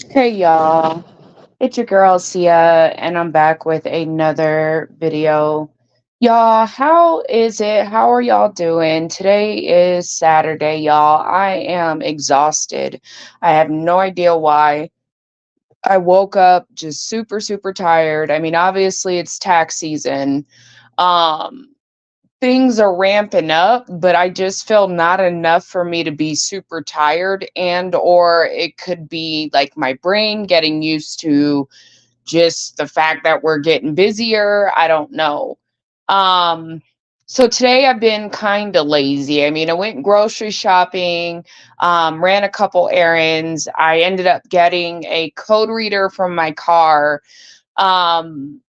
Hey y'all, it's your girl Sia, and I'm back with another video. Y'all, how is it? How are y'all doing? Today is Saturday, y'all. I am exhausted. I have no idea why. I woke up just super tired. I mean, obviously it's tax season. Um, Things are ramping up, but I just feel not enough for me to be super tired, and or it could be like my brain getting used to just the fact that we're getting busier. I don't know. Um so today I've been kind of lazy. I mean, I went grocery shopping, ran a couple errands. I ended up getting a code reader from my car. Um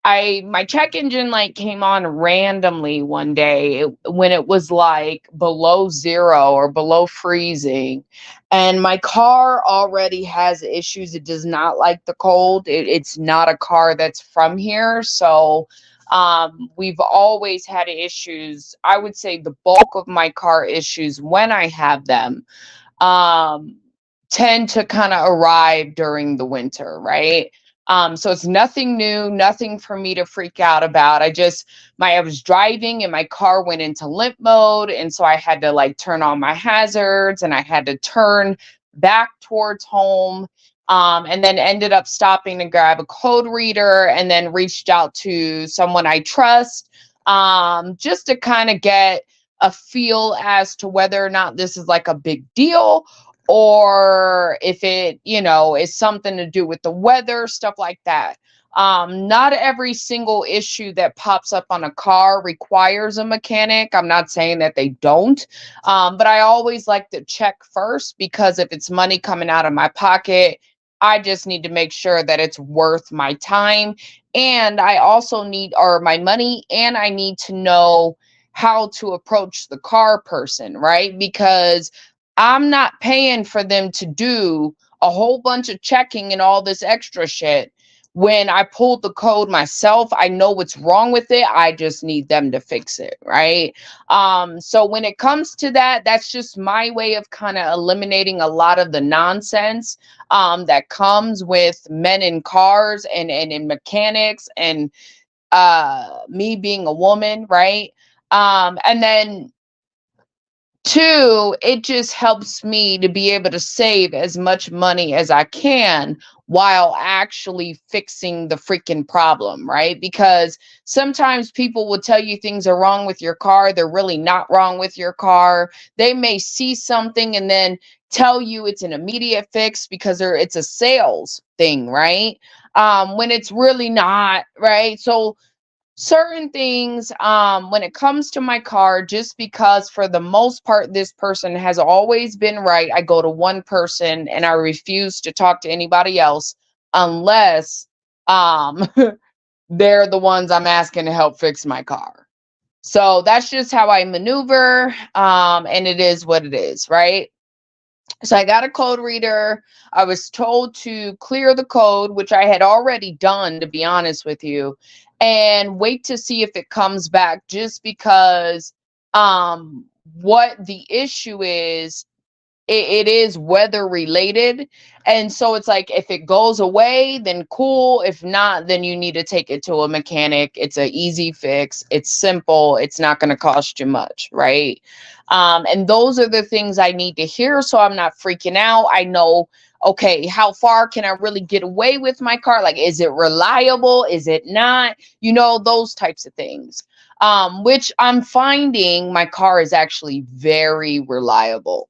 I my check engine light came on randomly one day when it was like below zero or below freezing, and my car already has issues. It does not like the cold. It's not a car that's from here, so we've always had issues. I would say the bulk of my car issues, when I have them, um, tend to kind of arrive during the winter, right? So it's nothing new, nothing for me to freak out about. I was driving and my car went into limp mode. And so I had to like turn on my hazards and I had to turn back towards home. And then ended up stopping to grab a code reader and then reached out to someone I trust, just to kind of get a feel as to whether or not this is like a big deal, or if it, is something to do with the weather, stuff like that. Not every single issue that pops up on a car requires a mechanic. I'm not saying that they don't, but I always like to check first, because if it's money coming out of my pocket, I just need to make sure that it's worth my time. And I also need, or my money, and I need to know how to approach the car person, right? Because I'm not paying for them to do a whole bunch of checking and all this extra shit. When I pulled the code myself, I know what's wrong with it. I just need them to fix it, right? So when it comes to that, that's just my way of kind of eliminating a lot of the nonsense that comes with men in cars and in mechanics, and me being a woman, right? And then two, it just helps me to be able to save as much money as I can while actually fixing the freaking problem, right? Because sometimes people will tell you things are wrong with your car. They're really not wrong with your car. They may see something and then tell you it's an immediate fix because it's a sales thing, right? When it's really not, right? So certain things, when it comes to my car, just because for the most part this person has always been right, I go to one person and I refuse to talk to anybody else unless um they're the ones I'm asking to help fix my car. So that's just how I maneuver, and it is what it is, right? So I got a code reader. I was told to clear the code, which I had already done, to be honest with you, and wait to see if it comes back, just because um what the issue is, it is weather related. And so it's like, if it goes away, then cool. If not, then you need to take it to a mechanic. It's an easy fix. It's simple. It's not going to cost you much, right? And those are the things I need to hear, so I'm not freaking out. I know, okay, how far can I really get away with my car? Like, is it reliable? Is it not? Those types of things. Which I'm finding my car is actually very reliable.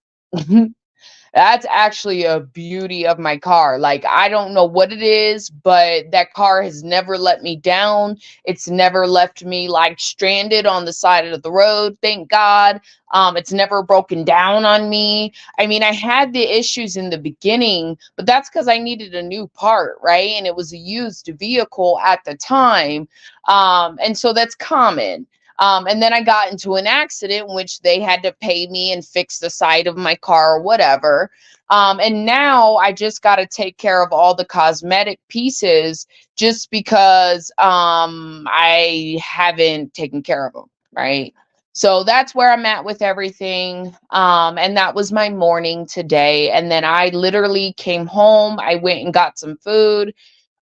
That's actually a beauty of my car. Like, I don't know what it is, but that car has never let me down. It's never left me like stranded on the side of the road, thank God. It's never broken down on me. I mean, I had the issues in the beginning, but that's because I needed a new part, right? And it was a used vehicle at the time. And so that's common. And then I got into an accident in which they had to pay me and fix the side of my car or whatever. And now I just got to take care of all the cosmetic pieces, just because I haven't taken care of them, right? So that's where I'm at with everything. And that was my morning today. And then I literally came home. I went and got some food.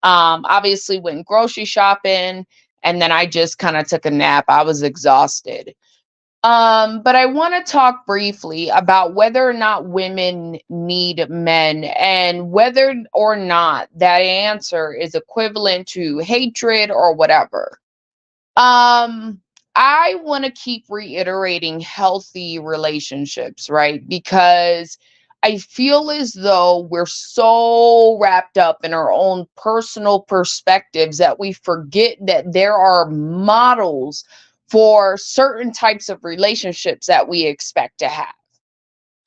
Obviously went grocery shopping, and then I just kind of took a nap. I was exhausted. But I want to talk briefly about whether or not women need men and whether or not that answer is equivalent to hatred or whatever. Um, I want to keep reiterating healthy relationships, right? Because I feel as though we're so wrapped up in our own personal perspectives that we forget that there are models for certain types of relationships that we expect to have.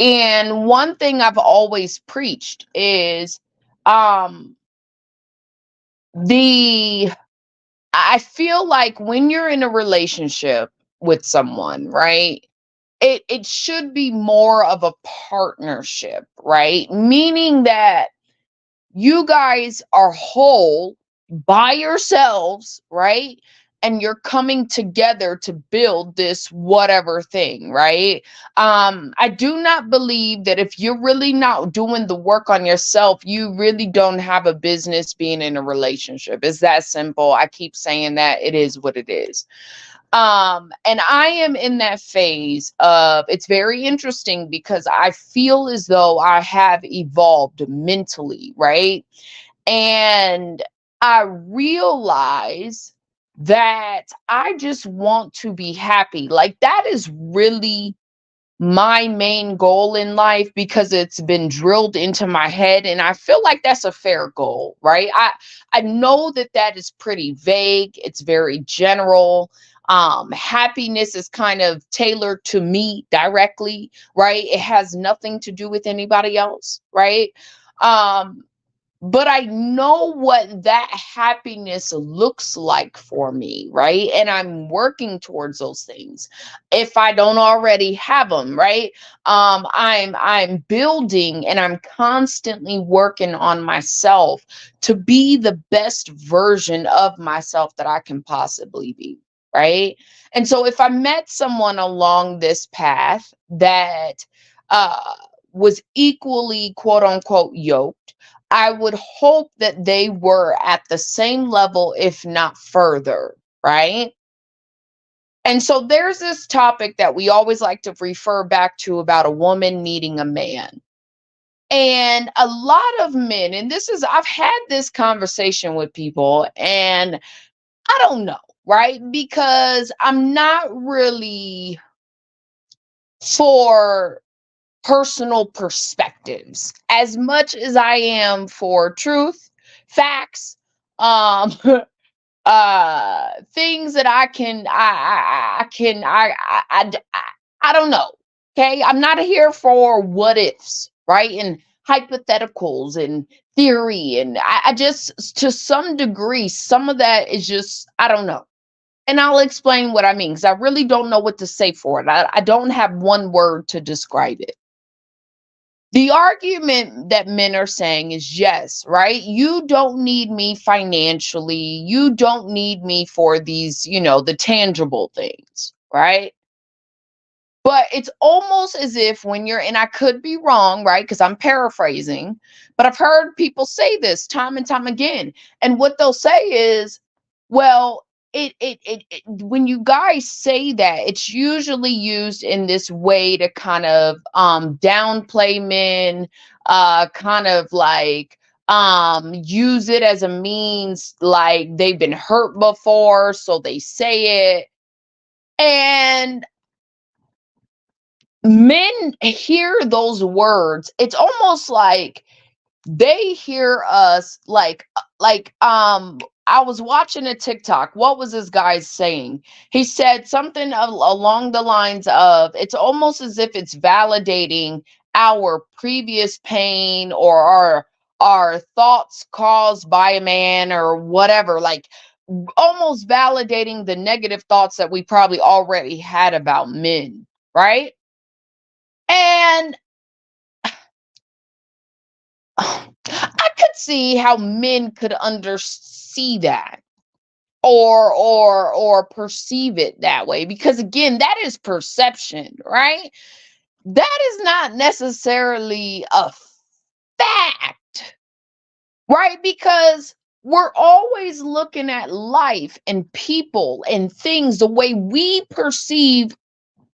And one thing I've always preached is um the I feel like when you're in a relationship with someone, right? It should be more of a partnership, right? Meaning that you guys are whole by yourselves, right? And you're coming together to build this whatever thing, right? I do not believe that if you're really not doing the work on yourself, you really don't have a business being in a relationship. It's that simple. I keep saying that. It is what it is. And I am in that phase of it's very interesting because I feel as though I have evolved mentally, right? And I realize that I just want to be happy. Like that is really my main goal in life because it's been drilled into my head, and I feel like that's a fair goal, right? I know that that is pretty vague. It's very general. Happiness is kind of tailored to me directly, right? It has nothing to do with anybody else, right? um but I know what that happiness looks like for me, right? And I'm working towards those things. If I don't already have them, right? I'm building and I'm constantly working on myself to be the best version of myself that I can possibly be, right? And so if I met someone along this path that uh was equally quote unquote yoked, I would hope that they were at the same level, if not further, right? And so there's this topic that we always like to refer back to about a woman needing a man. And a lot of men, and this is, I've had this conversation with people, and I don't know, right? Because I'm not really for personal perspectives as much as I am for truth, facts, um things that I can I can I don't know. Okay? I'm not here for what ifs, right? And hypotheticals and theory, and I just to some degree some of that is just I don't know. And I'll explain what I mean because I really don't know what to say for it. I don't have one word to describe it. The argument that men are saying is yes, right? You don't need me financially. You don't need me for these, the tangible things, right? But it's almost as if when you're, and I could be wrong, right? Because I'm paraphrasing, but I've heard people say this time and time again. And what they'll say is, well, when you guys say that, it's usually used in this way to kind of downplay men, kind of like use it as a means like they've been hurt before, so they say it. And men hear those words, it's almost like they hear us I was watching a TikTok. What was this guy saying? He said something along the lines of it's almost as if it's validating our previous pain or our thoughts caused by a man or whatever, like almost validating the negative thoughts that we probably already had about men, right? And I could see how men could under see that. or perceive it that way, because again, that is perception, right? That is not necessarily a fact, right? Because we're always looking at life and people and things the way we perceive,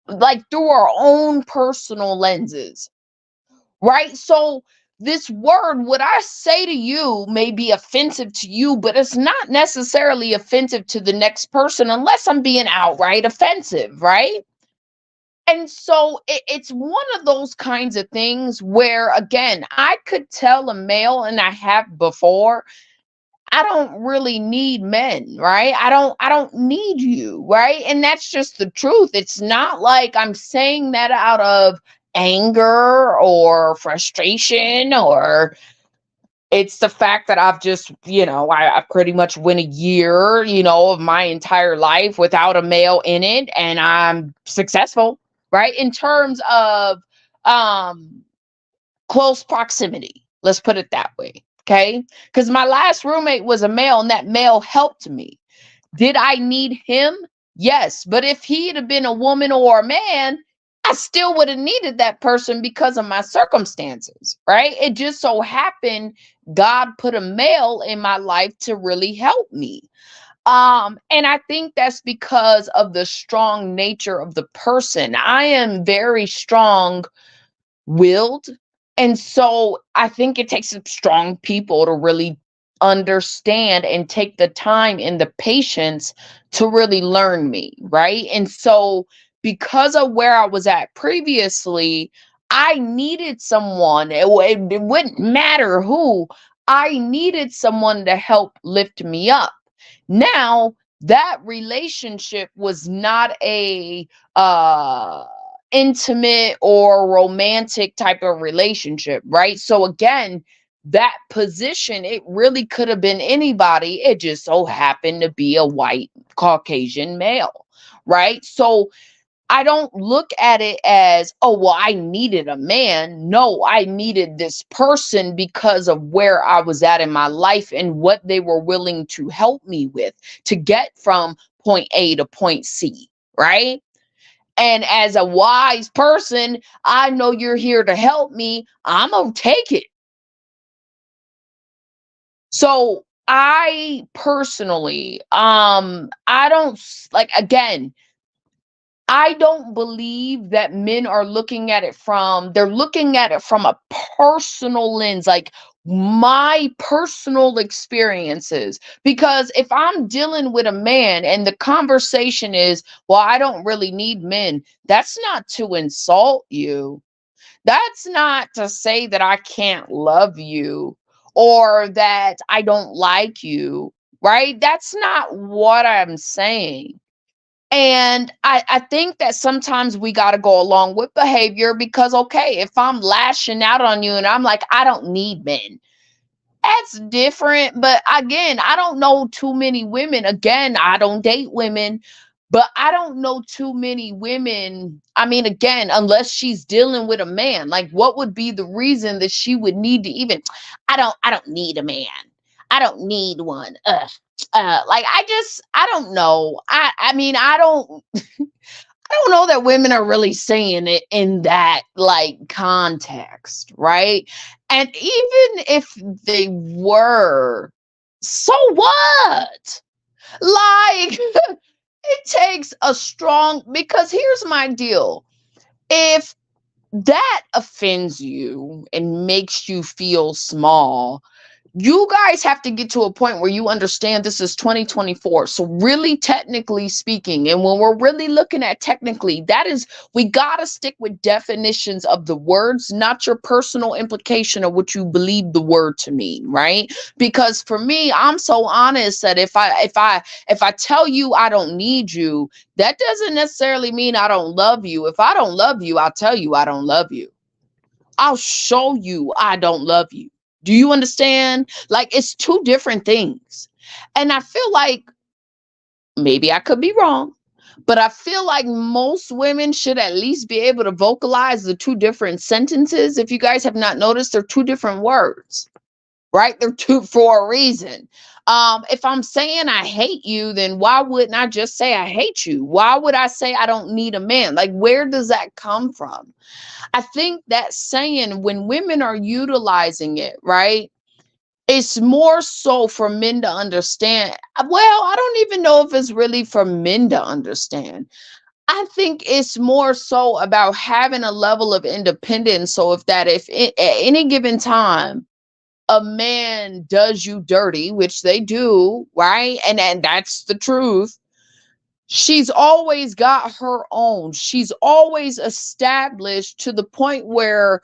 like through our own personal lenses, right? So this word, what I say to you may be offensive to you, but it's not necessarily offensive to the next person unless I'm being outright offensive, right? And so it's one of those kinds of things where, again, I could tell a male, and I have before, I don't really need men, right? I don't need you, right? And that's just the truth. It's not like I'm saying that out of anger or frustration, or it's the fact that I've just, I pretty much went a year, of my entire life without a male in it, and I'm successful, right? In terms of um close proximity. Let's put it that way. Okay. Because my last roommate was a male, and that male helped me. Did I need him? Yes. But if he had been a woman or a man, I still would have needed that person because of my circumstances, right? It just so happened God put a male in my life to really help me. And I think that's because of the strong nature of the person. I am very strong willed. And so I think it takes some strong people to really understand and take the time and the patience to really learn me, right? And so because of where I was at previously, I needed someone, it wouldn't matter who, I needed someone to help lift me up. Now, that relationship was not a intimate or romantic type of relationship, right? So again, that position, it really could have been anybody. It just so happened to be a white Caucasian male, right? So I don't look at it as, oh, well, I needed a man. No, I needed this person because of where I was at in my life and what they were willing to help me with to get from point A to point C, right? And as a wise person, I know you're here to help me. I'm going to take it. So I personally, I don't like, again, I don't believe that men are looking at it from, they're looking at it from a personal lens, like my personal experiences. Because if I'm dealing with a man and the conversation is, well, I don't really need men, that's not to insult you. That's not to say that I can't love you or that I don't like you, right? That's not what I'm saying. And I think that sometimes we got to go along with behavior because, okay, if I'm lashing out on you and I'm like, I don't need men, that's different. But again, I don't know too many women. Again, I don't date women, but I don't know too many women. I mean, again, unless she's dealing with a man, like what would be the reason that she would need to even, I don't need a man. I don't need one. Ugh. Like I don't know. I mean, I don't know that women are really saying it in that like context, right? And even if they were, so what? Like it takes a strong, because here's my deal. If that offends you and makes you feel small, you guys have to get to a point where you understand this is 2024. So really technically speaking, and when we're really looking at technically, that is, we got to stick with definitions of the words, not your personal implication of what you believe the word to mean, right? Because for me, I'm so honest that if I tell you I don't need you, that doesn't necessarily mean I don't love you. If I don't love you, I'll tell you I don't love you. I'll show you I don't love you. Do you understand? Like it's two different things. And I feel like maybe I could be wrong, but I feel like most women should at least be able to vocalize the two different sentences. If you guys have not noticed, they're two different words, right? They're two for a reason. If I'm saying I hate you, then why wouldn't I just say I hate you? Why would I say I don't need a man? Like, where does that come from? I think that saying, when women are utilizing it, right? It's more so for men to understand. Well, I don't even know if it's really for men to understand. I think it's more so about having a level of independence. So if at any given time a man does you dirty, which they do, right? And that's the truth. She's always got her own. She's always established to the point where,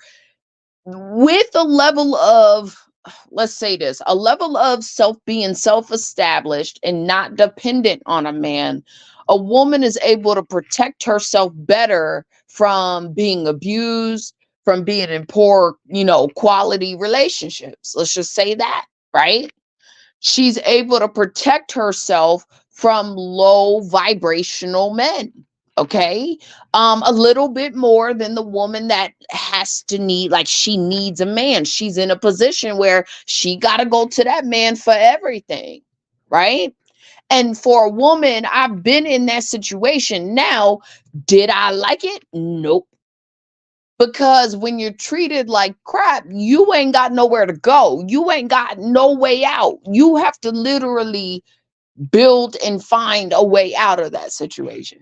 with a level of, let's say this, a level of being self-established and not dependent on a man, a woman is able to protect herself better from being abused, from being in poor, quality relationships. Let's just say that, right? She's able to protect herself from low vibrational men. Okay. A little bit more than the woman that has to need, like, she needs a man. She's in a position where she got to go to that man for everything. Right. And for a woman, I've been in that situation. Now, did I like it? Nope. Because when you're treated like crap, you ain't got nowhere to go. You ain't got no way out. You have to literally build and find a way out of that situation.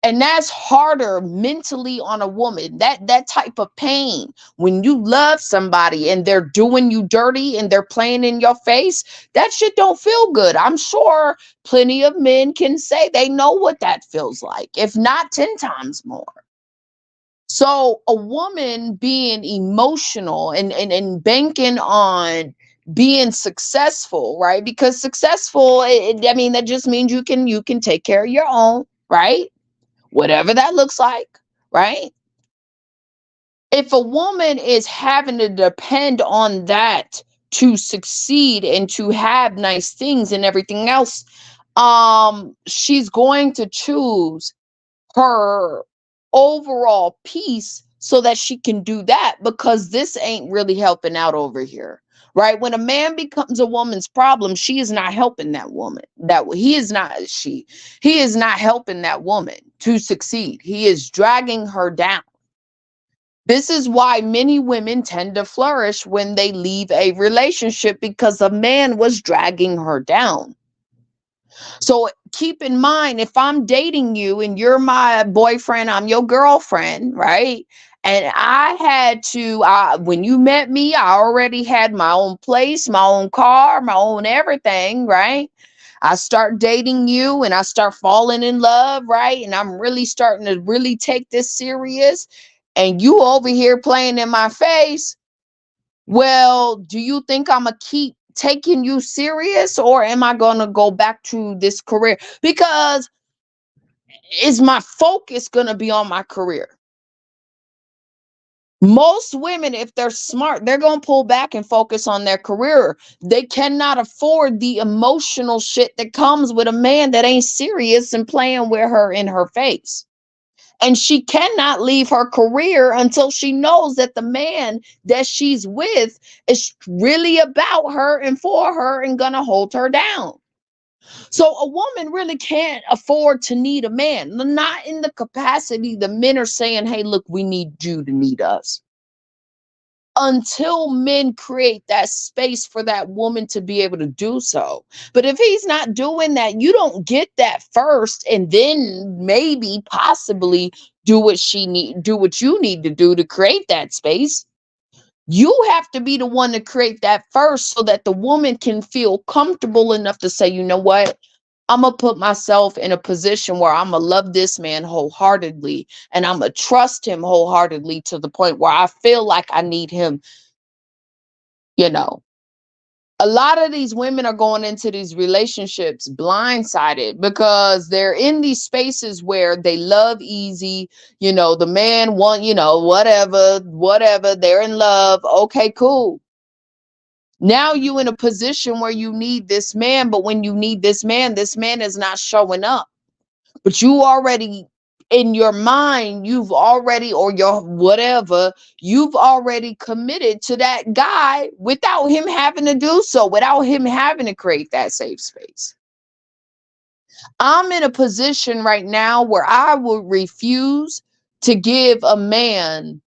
And that's harder mentally on a woman. That type of pain, when you love somebody and they're doing you dirty and they're playing in your face, that shit don't feel good. I'm sure plenty of men can say they know what that feels like, if not 10 times more. So a woman being emotional and banking on being successful, right? Because successful, I mean, that just means you can take care of your own, right? Whatever that looks like, right? If a woman is having to depend on that to succeed and to have nice things and everything else, she's going to choose her overall peace so that she can do that, because this ain't really helping out over here. Right? When a man becomes a woman's problem, she is not helping that woman. That he is not helping that woman to succeed. He is dragging her down. This is why many women tend to flourish when they leave a relationship, because a man was dragging her down. So keep in mind, if I'm dating you and you're my boyfriend, I'm your girlfriend, right? And I had to, when you met me, I already had my own place, my own car, my own everything, right? I start dating you and I start falling in love, right? And I'm really starting to really take this serious. And you over here playing in my face. Well, do you think I'm gonna keep taking you serious, or am I gonna go back to this career? Because is my focus gonna be on my career? Most women, if they're smart, they're gonna pull back and focus on their career. They cannot afford the emotional shit that comes with a man that ain't serious and playing with her in her face. And she cannot leave her career until she knows that the man that she's with is really about her and for her and gonna hold her down. So a woman really can't afford to need a man, not in the capacity the men are saying, hey, look, we need you to need us. Until men create that space for that woman to be able to do so. But if he's not doing that, you don't get that first and then maybe possibly do what you need to do to create that space. You have to be the one to create that first, so that the woman can feel comfortable enough to say, you know what? I'm going to put myself in a position where I'm going to love this man wholeheartedly, and I'm going to trust him wholeheartedly to the point where I feel like I need him. You know, a lot of these women are going into these relationships blindsided because they're in these spaces where they love easy. The man want, whatever, they're in love. Okay, cool. Now you in a position where you need this man, but when you need this man is not showing up. But you already in your mind, you've already, or your whatever, you've already committed to that guy without him having to do so, without him having to create that safe space. I'm in a position right now where I would refuse to give a man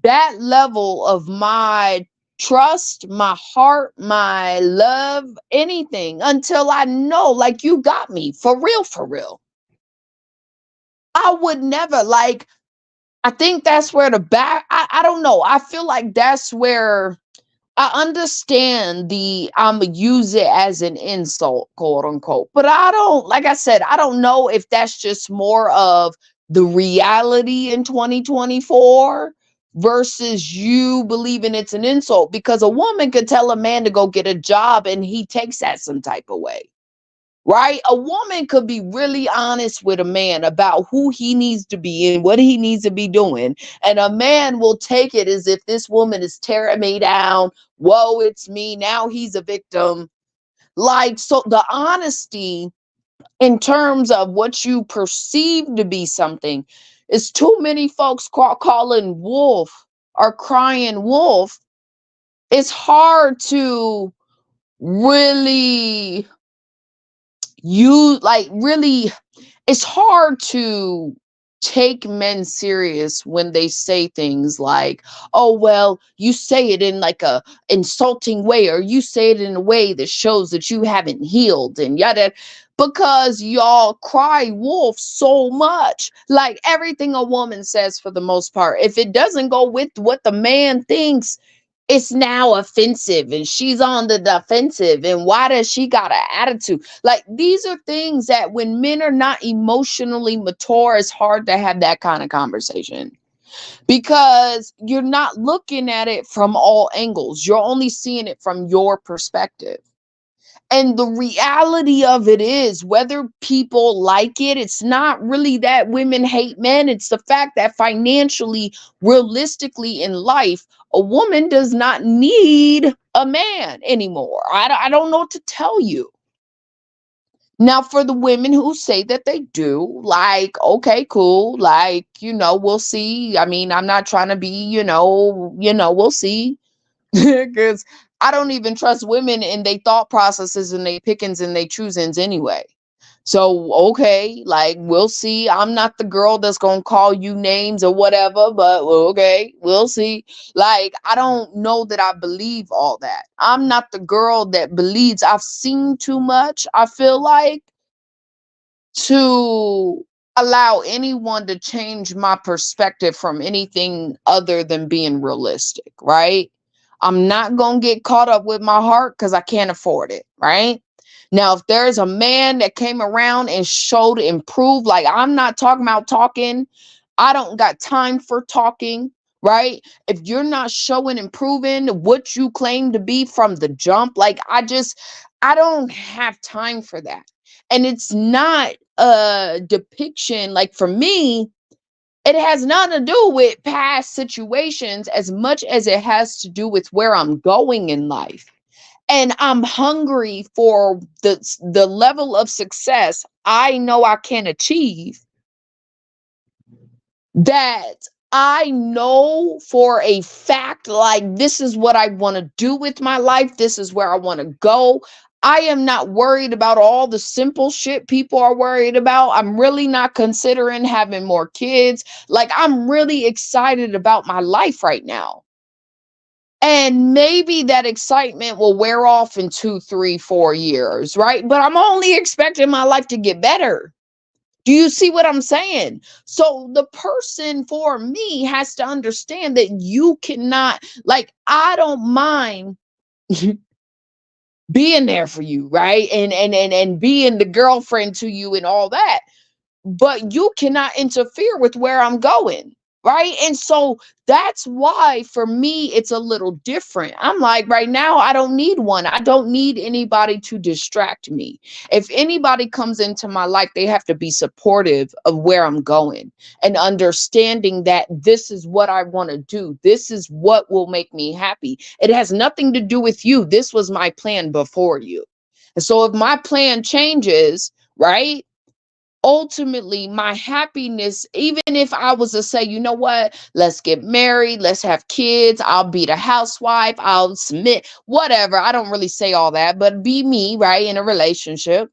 that level of my trust, my heart, my love, anything until I know, like, you got me for real, for real. I would never, like, I think that's where the back, I don't know. I feel like that's where I understand the I'ma use it as an insult, quote unquote. But I don't, like I said, I don't know if that's just more of the reality in 2024 versus you believing it's an insult, because a woman could tell a man to go get a job and he takes that some type of way. Right? A woman could be really honest with a man about who he needs to be and what he needs to be doing. And a man will take it as if this woman is tearing me down. Whoa, it's me. Now he's a victim. Like, so the honesty in terms of what you perceive to be something is too many folks calling wolf or crying wolf. It's hard to really really, it's hard to take men serious when they say things like, oh well, you say it in like a insulting way, or you say it in a way that shows that you haven't healed and yada, because y'all cry wolf so much. Like, everything a woman says, for the most part, if it doesn't go with what the man thinks, it's now offensive and she's on the defensive. And why does she got an attitude? Like, these are things that when men are not emotionally mature, it's hard to have that kind of conversation, because you're not looking at it from all angles. You're only seeing it from your perspective. And the reality of it is, whether people like it, it's not really that women hate men. It's the fact that financially, realistically in life, a woman does not need a man anymore. I don't know what to tell you. Now, for the women who say that they do, like, okay, cool. Like, we'll see. I mean, I'm not trying to be, we'll see. Because I don't even trust women in their thought processes and they pickings and they choosings anyway. So, okay, like, we'll see. I'm not the girl that's going to call you names or whatever, but okay, we'll see. Like, I don't know that I believe all that. I'm not the girl that believes. I've seen too much, I feel like, to allow anyone to change my perspective from anything other than being realistic, right? I'm not going to get caught up with my heart because I can't afford it, right? Now, if there's a man that came around and showed improve, like, I'm not talking about talking. I don't got time for talking, right? If you're not showing improving what you claim to be from the jump, like, I don't have time for that. And it's not a depiction, like, for me, it has nothing to do with past situations as much as it has to do with where I'm going in life. And I'm hungry for the level of success I know I can achieve, that I know for a fact, like, this is what I want to do with my life. This is where I want to go. I am not worried about all the simple shit people are worried about. I'm really not considering having more kids. Like, I'm really excited about my life right now. And maybe that excitement will wear off in 2, 3, 4 years, right? But I'm only expecting my life to get better. Do you see what I'm saying? So the person, for me, has to understand that you cannot, like, I don't mind being there for you, right? And being the girlfriend to you and all that, but you cannot interfere with where I'm going, right? And so that's why for me it's a little different. I'm like, right now I don't need one. I don't need anybody to distract me. If anybody comes into my life, they have to be supportive of where I'm going and understanding that this is what I want to do. This is what will make me happy. It has nothing to do with you. This was my plan before you. And so if my plan changes, right? ultimately my happiness, even if I was to say, you know what, let's get married, let's have kids, I'll be the housewife, I'll submit, whatever. I don't really say all that, but be me, right, in a relationship.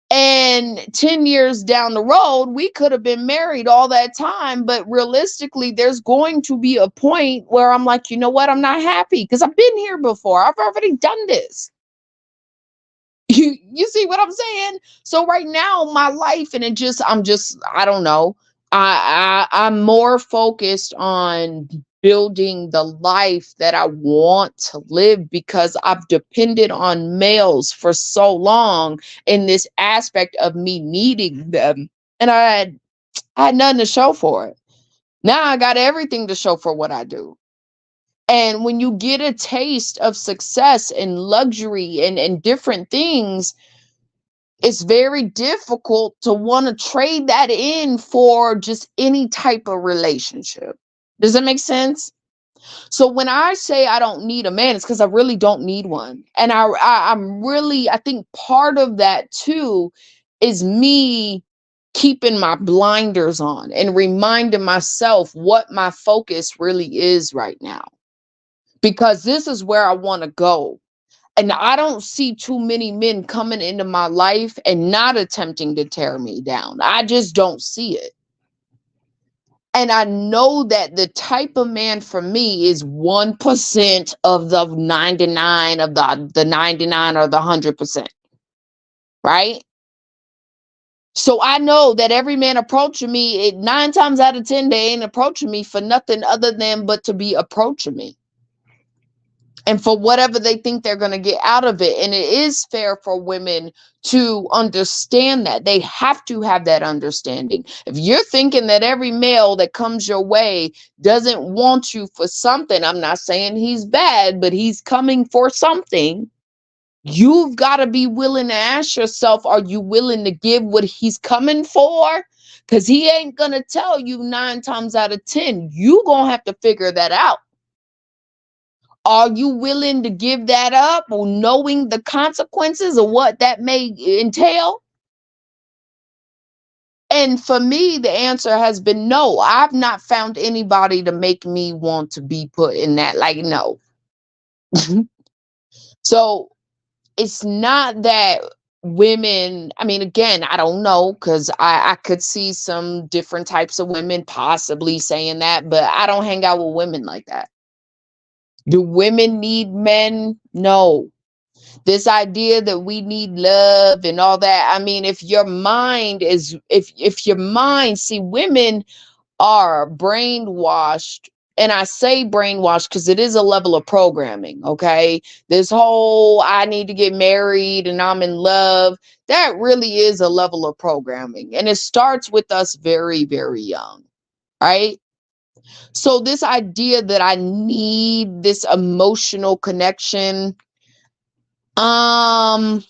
And 10 years down the road, we could have been married all that time. But realistically, there's going to be a point where I'm like, you know what? I'm not happy because I've been here before. I've already done this. You see what I'm saying? So right now, my life, and I don't know. I'm more focused on building the life that I want to live because I've depended on males for so long in this aspect of me needing them. And I had nothing to show for it. Now I got everything to show for what I do. And when you get a taste of success and luxury and different things, it's very difficult to want to trade that in for just any type of relationship. Does that make sense? So when I say I don't need a man, it's because I really don't need one. And I think part of that too is me keeping my blinders on and reminding myself what my focus really is right now. Because this is where I want to go. And I don't see too many men coming into my life and not attempting to tear me down. I just don't see it. And I know that the type of man for me is 1% of the 99 of the 99 or the 100%, right? So I know that every man approaching me, 9 times out of 10, they ain't approaching me for nothing other than but to be approaching me. And for whatever they think they're going to get out of it. And it is fair for women to understand that. They have to have that understanding. If you're thinking that every male that comes your way doesn't want you for something, I'm not saying he's bad, but he's coming for something. You've got to be willing to ask yourself, are you willing to give what he's coming for? Because he ain't going to tell you 9 times out of 10. You going to have to figure that out. Are you willing to give that up, or knowing the consequences of what that may entail? And for me, the answer has been no. I've not found anybody to make me want to be put in that, like, no. So it's not that women, I mean, again, I don't know, because I could see some different types of women possibly saying that, but I don't hang out with women like that. Do women need men? No. This idea that we need love and all that, I mean, if your mind is, if your mind, see, women are brainwashed. And I say brainwashed because it is a level of programming. Okay, this whole I need to get married and I'm in love, that really is a level of programming, and it starts with us very, very young, right? So this idea that I need this emotional connection, um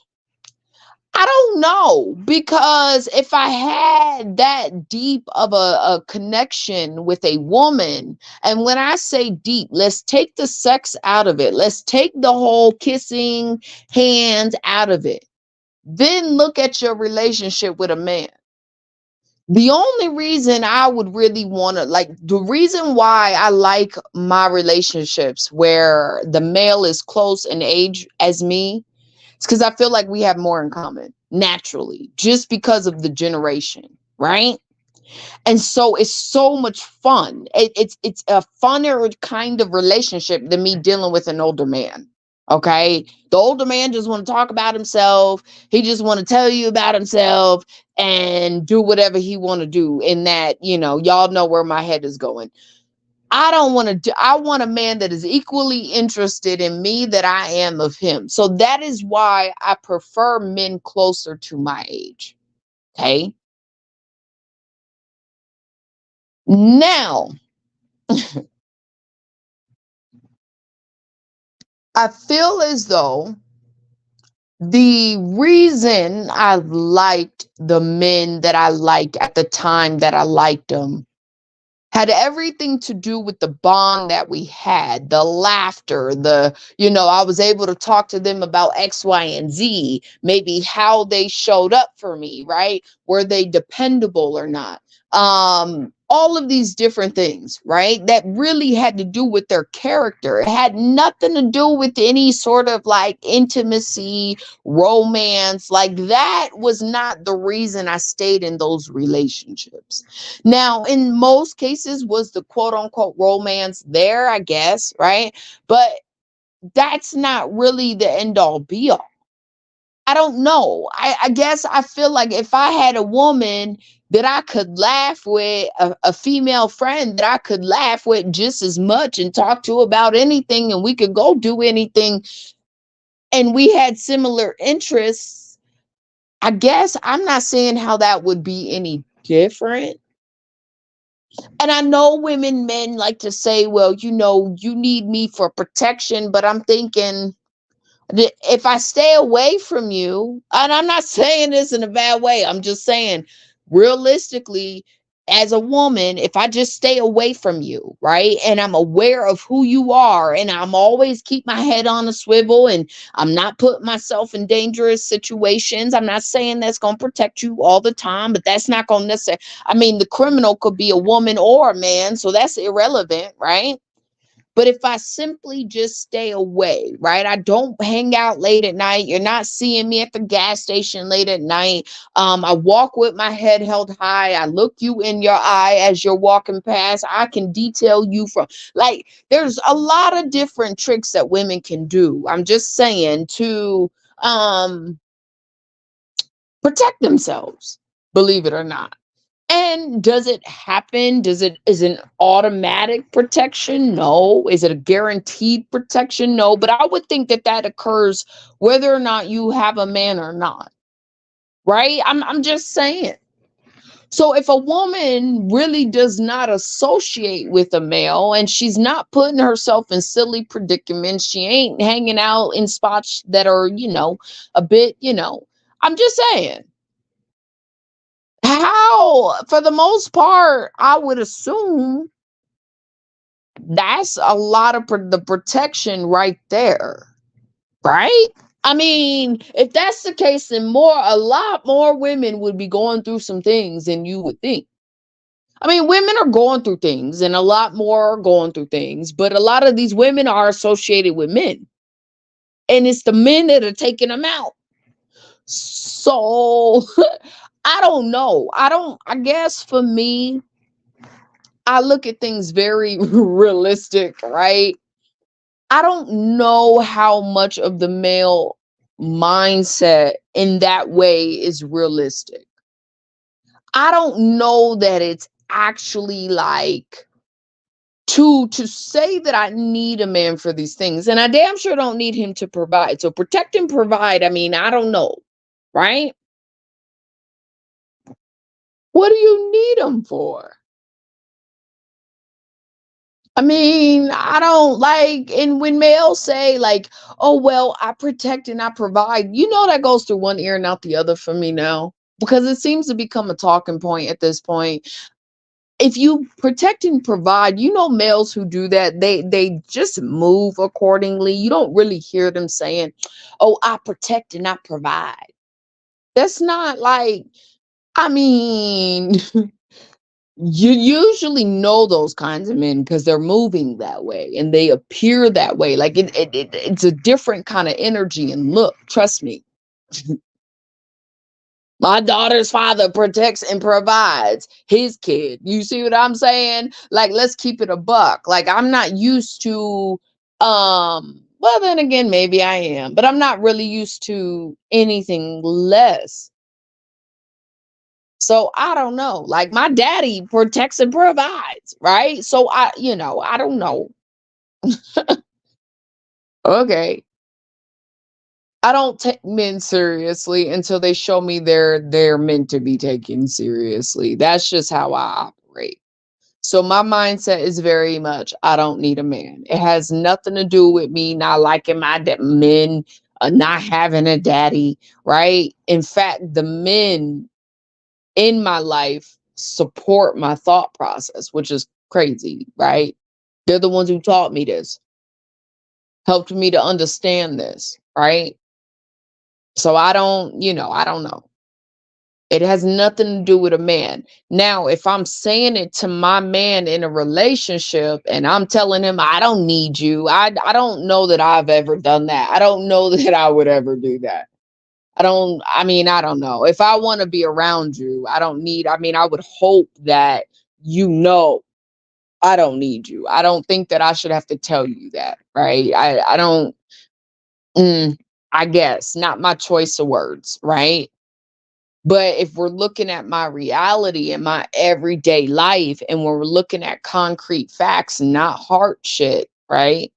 I don't know, because if I had that deep of a connection with a woman, and when I say deep, let's take the sex out of it. Let's take the whole kissing hands out of it. Then look at your relationship with a man. The only reason I would really want to, like, the reason why I like my relationships where the male is close in age as me, it's because I feel like we have more in common naturally, just because of the generation, right? And so it's so much fun. It's a funner kind of relationship than me dealing with an older man. Okay, the older man just want to talk about himself. He just want to tell you about himself and do whatever he want to do. In that, y'all know where my head is going. I don't want to do, I want a man that is equally interested in me that I am of him. So that is why I prefer men closer to my age. Okay. Now, I feel as though the reason I liked the men that I liked at the time that I liked them had everything to do with the bond that we had, the laughter, I was able to talk to them about X, Y, and Z, maybe how they showed up for me, right? Were they dependable or not? All of these different things, right? That really had to do with their character. It had nothing to do with any sort of like intimacy, romance. Like that was not the reason I stayed in those relationships. Now, in most cases, was the quote unquote romance there, I guess, right? But that's not really the end all be all. I don't know. I guess I feel like if I had a woman that I could laugh with, a female friend that I could laugh with just as much and talk to about anything, and we could go do anything, and we had similar interests, I guess I'm not saying how that would be any different. And I know women, men like to say, well, you need me for protection, but I'm thinking, if I stay away from you, and I'm not saying this in a bad way, I'm just saying realistically, as a woman, if I just stay away from you, right, and I'm aware of who you are, and I'm always keep my head on a swivel, and I'm not putting myself in dangerous situations, I'm not saying that's going to protect you all the time, but that's not going to necessarily, I mean, the criminal could be a woman or a man, so that's irrelevant, right? But if I simply just stay away, right? I don't hang out late at night. You're not seeing me at the gas station late at night. I walk with my head held high. I look you in your eye as you're walking past. I can detail you from, like, there's a lot of different tricks that women can do. I'm just saying to protect themselves, believe it or not. And does it happen? Is it an automatic protection? No. Is it a guaranteed protection? No. But I would think that that occurs whether or not you have a man or not. Right? I'm just saying. So if a woman really does not associate with a male and she's not putting herself in silly predicaments, she ain't hanging out in spots that are, a bit, I'm just saying. How, for the most part, I would assume that's a lot of the protection right there, right? I mean, if that's the case, then a lot more women would be going through some things than you would think. I mean, women are going through things, and a lot more are going through things, but a lot of these women are associated with men, and it's the men that are taking them out. So I don't know. I guess for me, I look at things very realistic, right? I don't know how much of the male mindset in that way is realistic. I don't know that it's actually like to say that I need a man for these things, and I damn sure don't need him to provide. So protect and provide, I mean, I don't know, right? What do you need him for? I mean, I don't like, and when males say like, "Oh well, I protect and I provide," that goes through one ear and out the other for me now, because it seems to become a talking point at this point. If you protect and provide, males who do that, they just move accordingly. You don't really hear them saying, "Oh, I protect and I provide." That's not like, I mean, you usually know those kinds of men because they're moving that way and they appear that way. Like it's a different kind of energy and look. Trust me. My daughter's father protects and provides his kid. You see what I'm saying? Like, let's keep it a buck. Like, I'm not used to, well, then again, maybe I am, but I'm not really used to anything less. So I don't know. Like, my daddy protects and provides, right? So I don't know. Okay. I don't take men seriously until they show me they're meant to be taken seriously. That's just how I operate. So my mindset is very much, I don't need a man. It has nothing to do with me not liking my men, not having a daddy, right? In fact, the men in my life support my thought process, which is crazy, right? They're the ones who taught me this, helped me to understand this, right? So I don't know. It has nothing to do with a man. Now, if I'm saying it to my man in a relationship and I'm telling him I don't need you, I don't know that I've ever done that. I don't know that I would ever do that. I don't know. If I want to be around you, I would hope that you know I don't need you. I don't think that I should have to tell you that, right? I don't mm, I guess not my choice of words, right? But if we're looking at my reality and my everyday life and when we're looking at concrete facts, not heart shit, right?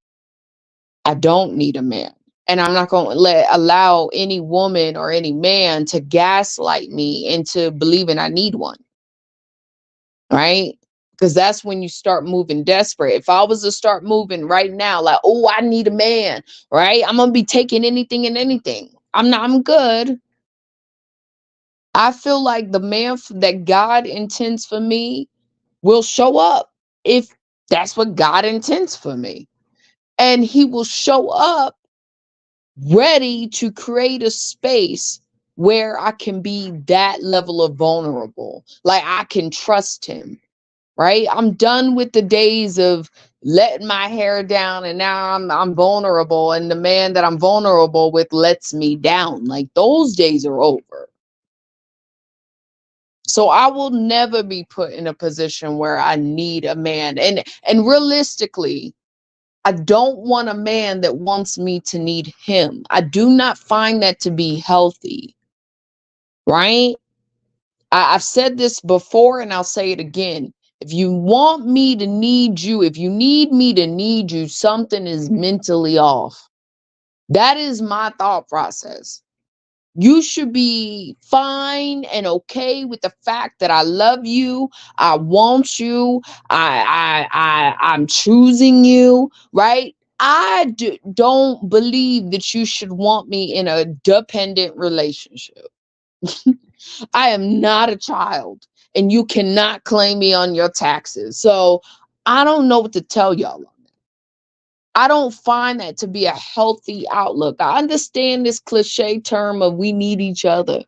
I don't need a man. And I'm not going to allow any woman or any man to gaslight me into believing I need one, right? Because that's when you start moving desperate. If I was to start moving right now, like, oh, I need a man, right? I'm gonna be taking anything and anything. I'm good. I feel like the man that God intends for me will show up if that's what God intends for me. And he will show up ready to create a space where I can be that level of vulnerable. Like I can trust him, right? I'm done with the days of letting my hair down and now I'm vulnerable and the man that I'm vulnerable with lets me down. Like those days are over. So I will never be put in a position where I need a man. And realistically, I don't want a man that wants me to need him. I do not find that to be healthy, right? I've said this before and I'll say it again. If you want me to need you, if you need me to need you, something is mentally off. That is my thought process. You should be fine and okay with the fact that I love you, I want you, I'm choosing you, right? Don't believe that you should want me in a dependent relationship. I am not a child and you cannot claim me on your taxes. So I don't know what to tell y'all. I don't find that to be a healthy outlook. I understand this cliche term of we need each other.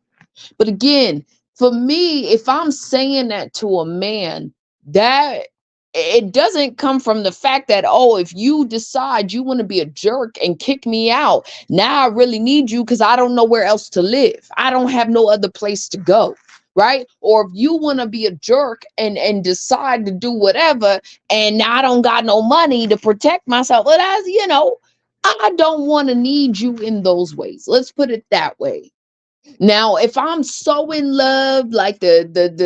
But again, for me, if I'm saying that to a man, that it doesn't come from the fact that, oh, if you decide you want to be a jerk and kick me out, now I really need you because I don't know where else to live. I don't have no other place to go. Right. Or if you want to be a jerk and decide to do whatever, and now I don't got no money to protect myself. Well, I don't want to need you in those ways. Let's put it that way. Now, if I'm so in love, like the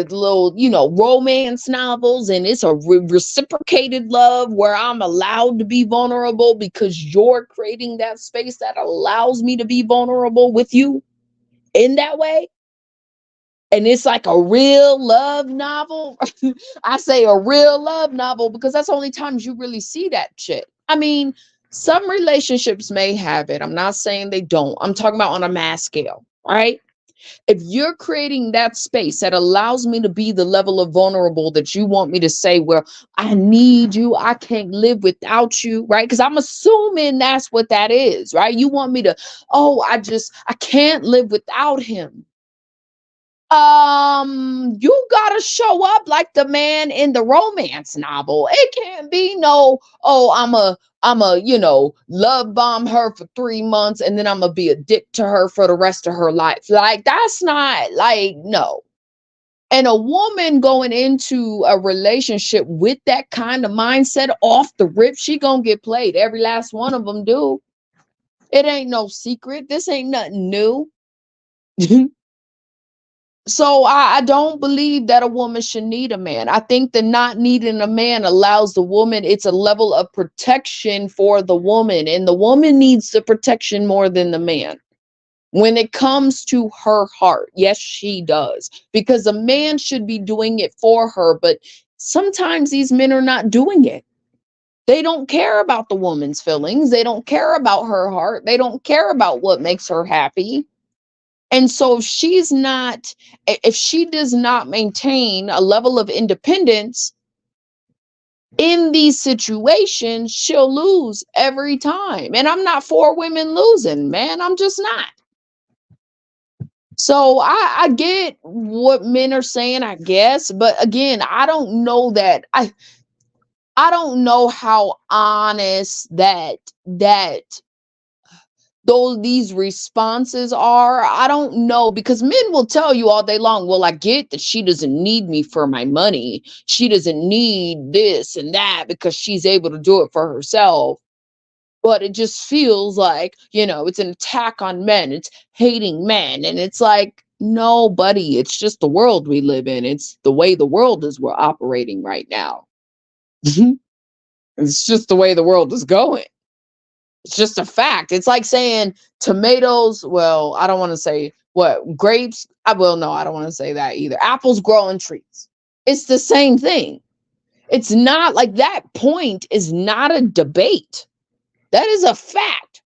little, romance novels, and it's a reciprocated love where I'm allowed to be vulnerable because you're creating that space that allows me to be vulnerable with you in that way, and it's like a real love novel. I say a real love novel because that's the only times you really see that shit. I mean, some relationships may have it. I'm not saying they don't. I'm talking about on a mass scale, right? If you're creating that space that allows me to be the level of vulnerable that you want me to say, well, I need you, I can't live without you, right? Because I'm assuming that's what that is, right? You want me to, oh, I can't live without him. You gotta show up like the man in the romance novel. It can't be no, oh, I'm a love bomb her for 3 months and then I'm gonna be a dick to her for the rest of her life. Like that's not like no. And a woman going into a relationship with that kind of mindset off the rip, she gonna get played. Every last one of them do. It ain't no secret. This ain't nothing new. So I don't believe that a woman should need a man. I think that not needing a man allows the woman, it's a level of protection for the woman, and the woman needs the protection more than the man. When it comes to her heart, yes, she does, because a man should be doing it for her, but sometimes these men are not doing it. They don't care about the woman's feelings. They don't care about her heart. They don't care about what makes her happy. And so if she does not maintain a level of independence, in these situations, she'll lose every time. And I'm not for women losing, man. I'm just not. So I get what men are saying, I guess, but again, I don't know that I don't know how honest that those these responses are. I don't know, because men will tell you all day long, well, I get that she doesn't need me for my money. She doesn't need this and that because she's able to do it for herself. But it just feels like, it's an attack on men. It's hating men. And it's like, no, buddy, it's just the world we live in. It's the way the world is we're operating right now. It's just the way the world is going. It's just a fact. It's like saying tomatoes. Well, I don't want to say what grapes. No, I don't want to say that either. Apples grow on trees. It's the same thing. It's not like that point is not a debate. That is a fact.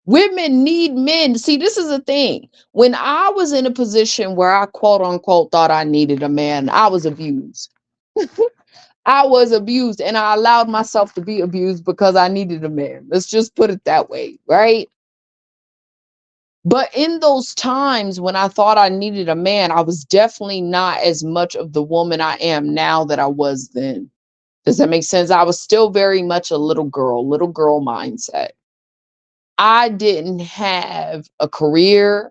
Women need men. See, this is the thing. When I was in a position where I quote unquote thought I needed a man, I was abused. I was abused, and I allowed myself to be abused because I needed a man. Let's just put it that way, right? But in those times when I thought I needed a man, I was definitely not as much of the woman I am now that I was then. Does that make sense? I was still very much a little girl mindset. I didn't have a career.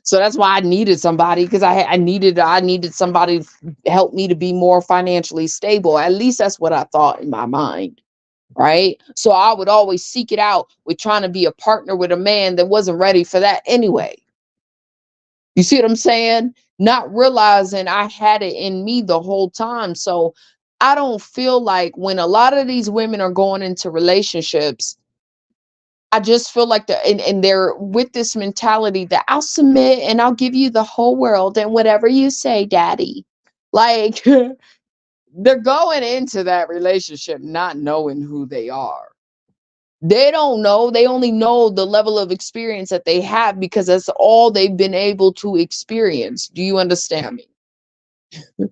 So that's why I needed somebody, because I needed somebody to help me to be more financially stable. At least that's what I thought in my mind, right? So I would always seek it out with trying to be a partner with a man that wasn't ready for that anyway. You see what I'm saying? Not realizing I had it in me the whole time. So I don't feel like when a lot of these women are going into relationships, I just feel like and they're with this mentality that I'll submit and I'll give you the whole world and whatever you say, daddy. Like they're going into that relationship not knowing who they are. They don't know. They only know the level of experience that they have because that's all they've been able to experience. Do you understand me?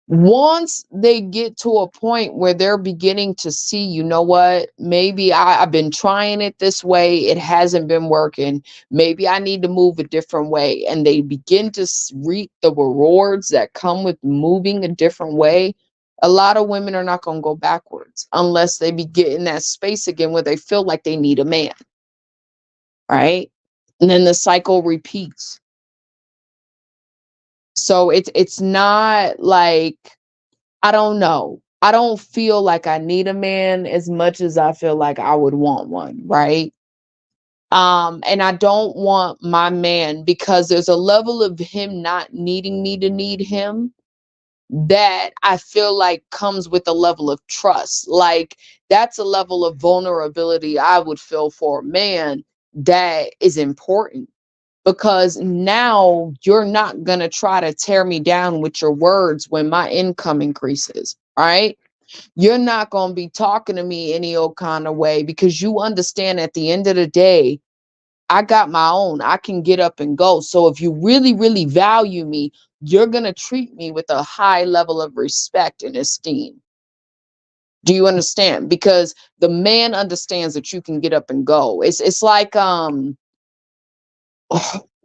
Once they get to a point where they're beginning to see, you know what, maybe I've been trying it this way, it hasn't been working, maybe I need to move a different way, and they begin to reap the rewards that come with moving a different way, a lot of women are not going to go backwards unless they be in that space again where they feel like they need a man, right? And then the cycle repeats. So it's not like, I don't know. I don't feel like I need a man as much as I feel like I would want one, right? And I don't want my man because there's a level of him not needing me to need him that I feel like comes with a level of trust. Like that's a level of vulnerability I would feel for a man that is important, because now you're not going to try to tear me down with your words when my income increases, right? You're not going to be talking to me any old kind of way because you understand at the end of the day, I got my own. I can get up and go. So if you really, really value me, you're going to treat me with a high level of respect and esteem. Do you understand? Because the man understands that you can get up and go. It's like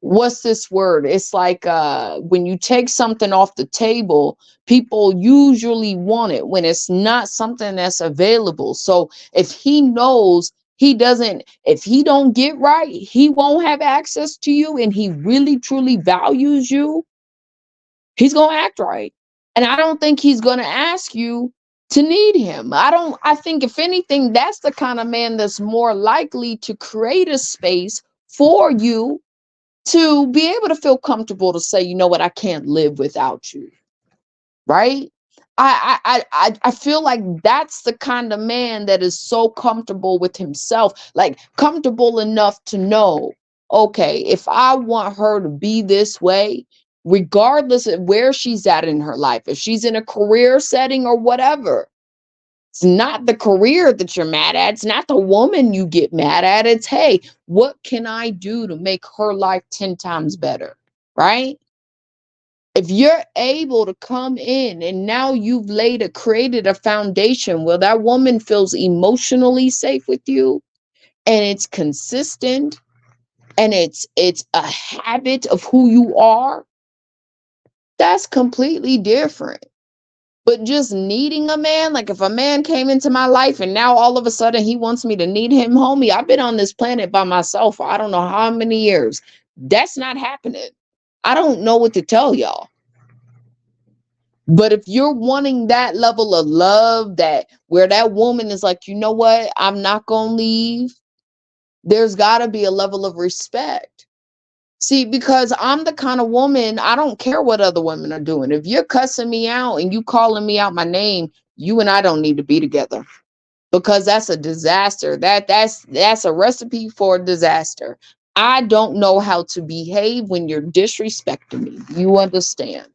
what's this word? It's like when you take something off the table, people usually want it when it's not something that's available. So if he knows if he don't get right, he won't have access to you, and he really truly values you, he's gonna act right. And I don't think he's gonna ask you to need him. I think if anything, that's the kind of man that's more likely to create a space for you to be able to feel comfortable to say, you know what, I can't live without you, right? I feel like that's the kind of man that is so comfortable with himself, like comfortable enough to know, okay, if I want her to be this way, regardless of where she's at in her life, if she's in a career setting or whatever, it's not the career that you're mad at. It's not the woman you get mad at. It's, hey, what can I do to make her life 10 times better? Right? If you're able to come in and now you've created a foundation where that woman feels emotionally safe with you, and it's consistent, and it's a habit of who you are, that's completely different. But just needing a man, like if a man came into my life and now all of a sudden he wants me to need him, homie, I've been on this planet by myself for I don't know how many years. That's not happening. I don't know what to tell y'all. But if you're wanting that level of love, that where that woman is like, you know what, I'm not gonna leave, there's gotta be a level of respect. See, because I'm the kind of woman, I don't care what other women are doing. If you're cussing me out and you calling me out my name, you and I don't need to be together, because that's a disaster. That's a recipe for disaster. I don't know how to behave when you're disrespecting me. You understand?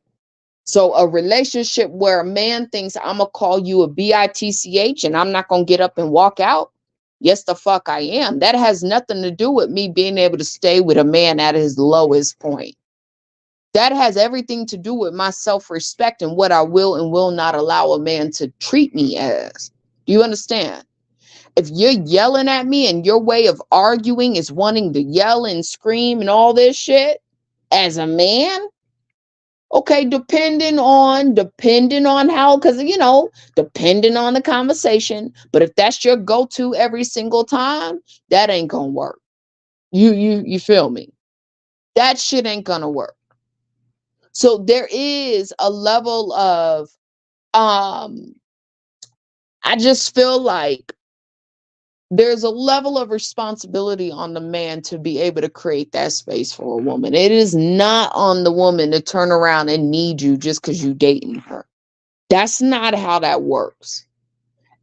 So a relationship where a man thinks I'm gonna call you a bitch and I'm not gonna get up and walk out. Yes, the fuck I am. That has nothing to do with me being able to stay with a man at his lowest point. That has everything to do with my self-respect and what I will and will not allow a man to treat me as. Do you understand? If you're yelling at me and your way of arguing is wanting to yell and scream and all this shit as a man, okay, depending on how, because depending on the conversation. But if that's your go-to every single time, that ain't gonna work. You feel me? That shit ain't gonna work. So there is a level of I just feel like there's a level of responsibility on the man to be able to create that space for a woman. It is not on the woman to turn around and need you just because you dating her. That's not how that works.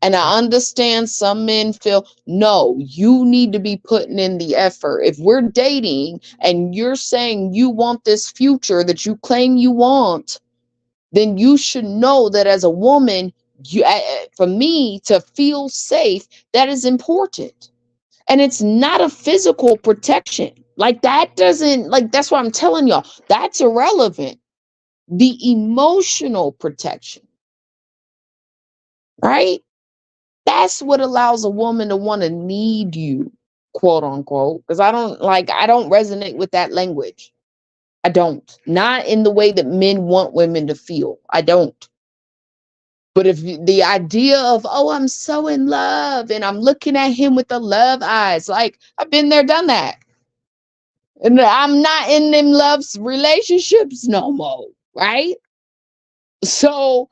And I understand some men feel, no, you need to be putting in the effort. If we're dating and you're saying you want this future that you claim you want, then you should know that as a woman, for me to feel safe, that is important. And it's not a physical protection. Like that doesn't, like, that's what I'm telling y'all. That's irrelevant. The emotional protection, right? That's what allows a woman to want to need you, quote unquote. Because I don't resonate with that language. I don't. Not in the way that men want women to feel. I don't. But if the idea of, oh, I'm so in love and I'm looking at him with the love eyes, like I've been there, done that. And I'm not in them loves relationships no more, right? So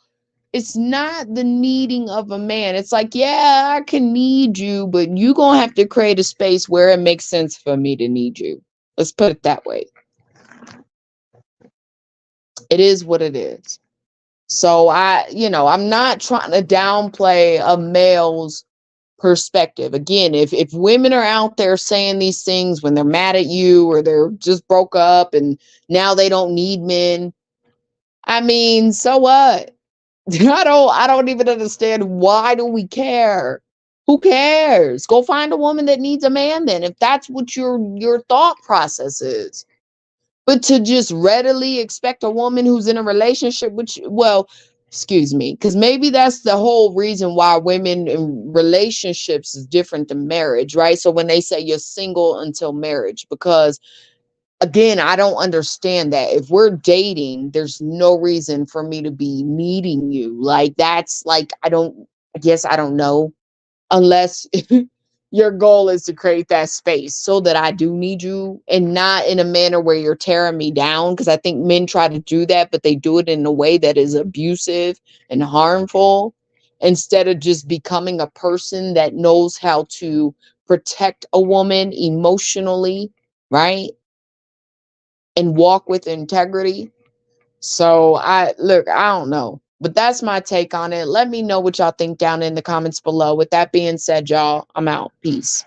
it's not the needing of a man. It's like, yeah, I can need you, but you gonna have to create a space where it makes sense for me to need you. Let's put it that way. It is what it is. So I'm not trying to downplay a male's perspective. Again, if women are out there saying these things when they're mad at you or they're just broke up and now they don't need men, I mean, so what? I don't even understand, why do we care? Who cares? Go find a woman that needs a man then, if that's what your thought process is. But to just readily expect a woman who's in a relationship, which, well, excuse me, because maybe that's the whole reason why women in relationships is different than marriage, right? So when they say you're single until marriage, because again, I don't understand that. If we're dating, there's no reason for me to be needing you. Like, that's like, I guess I don't know, unless your goal is to create that space so that I do need you, and not in a manner where you're tearing me down. Because I think men try to do that, but they do it in a way that is abusive and harmful, instead of just becoming a person that knows how to protect a woman emotionally, right? And walk with integrity. So I don't know, but that's my take on it. Let me know what y'all think down in the comments below. With that being said, y'all, I'm out. Peace.